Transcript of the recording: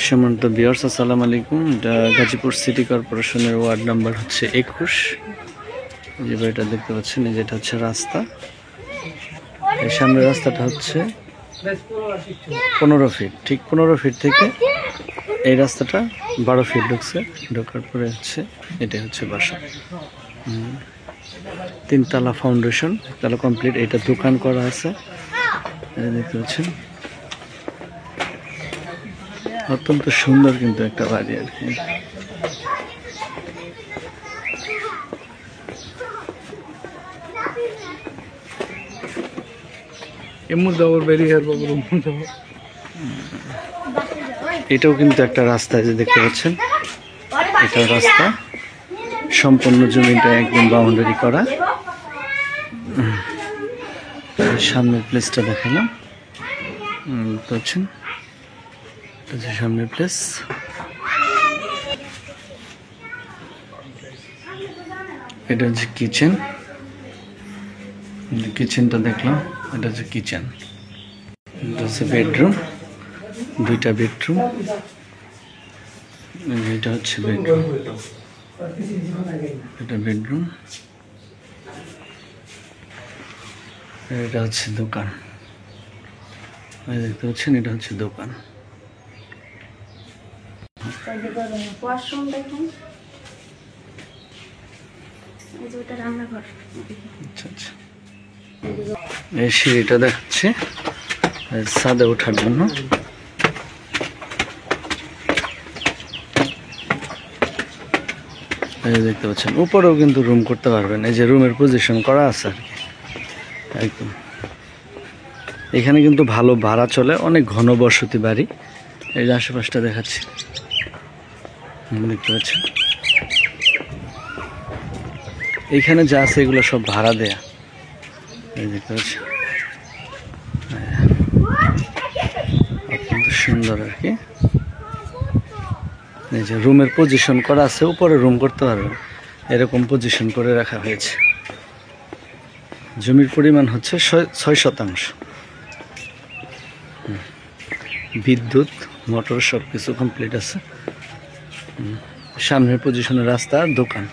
সম্মানিত ভিউয়ার্স, আসসালামু আলাইকুম। এটা গাজীপুর সিটি কর্পোরেশনের ওয়ার্ড নাম্বার হচ্ছে 21। যে বাড়িটা দেখতে পাচ্ছেন, যেটা হচ্ছে রাস্তা। এই সামনের রাস্তাটা হচ্ছে 15 ফিট, ঠিক 15 ফিট থেকে এই রাস্তাটা 12 ফিট ঢুকছে। ঢোকার পরে হচ্ছে এটাই হচ্ছে বাসা। 3 তলা ফাউন্ডেশন, তালা কমপ্লিট। এটা দোকান করা আছে, দেখতে পাচ্ছেন। অত্যন্ত সুন্দর কিন্তু একটা বাড়ি আর কি। এটাও কিন্তু একটা রাস্তা, যে দেখতে পাচ্ছেন, এটা রাস্তা। সম্পূর্ণ জমিটা একদম বাউন্ডারি করা। সামনের প্লেসটা দেখালাম, বুঝছেন, সামনের প্লেস। এটা হচ্ছে কিচেন, কিচেনটা দেখলাম। এটা হচ্ছে কিচেন, এটা হচ্ছে বেডরুম, 2টা বেডরুম। এটা হচ্ছে বেডরুম, এটা বেডরুম। এটা হচ্ছে দোকান, দেখতে পাচ্ছেন, এটা হচ্ছে দোকান। এই সিঁড়িটা দেখাচ্ছে ছাদে ওঠার জন্য। দেখতে পাচ্ছেন, উপরেও কিন্তু রুম করতে পারবেন। এই যে রুমের পজিশন করা আছে আর কি, একদম। এখানে কিন্তু ভালো ভাড়া চলে, অনেক ঘন বসতি বাড়ি। এই যে আশেপাশটা দেখাচ্ছি, দেখতে পাচ্ছেন। এইখানে যা আছে এগুলো সব ভাড়া দেয়া, এই দেখতে পাচ্ছেন। অত্যন্ত সুন্দর আর কি। এই যে রুমের পজিশন করা আছে, উপরে রুম করতে পারবেন, এরকম পজিশন করে রাখা হয়েছে। জমির পরিমাণ হচ্ছে 6 শতাংশ। বিদ্যুৎ, মোটর সব কিছু কমপ্লিট আছে। সামনের পজিশনের রাস্তা আর দোকান।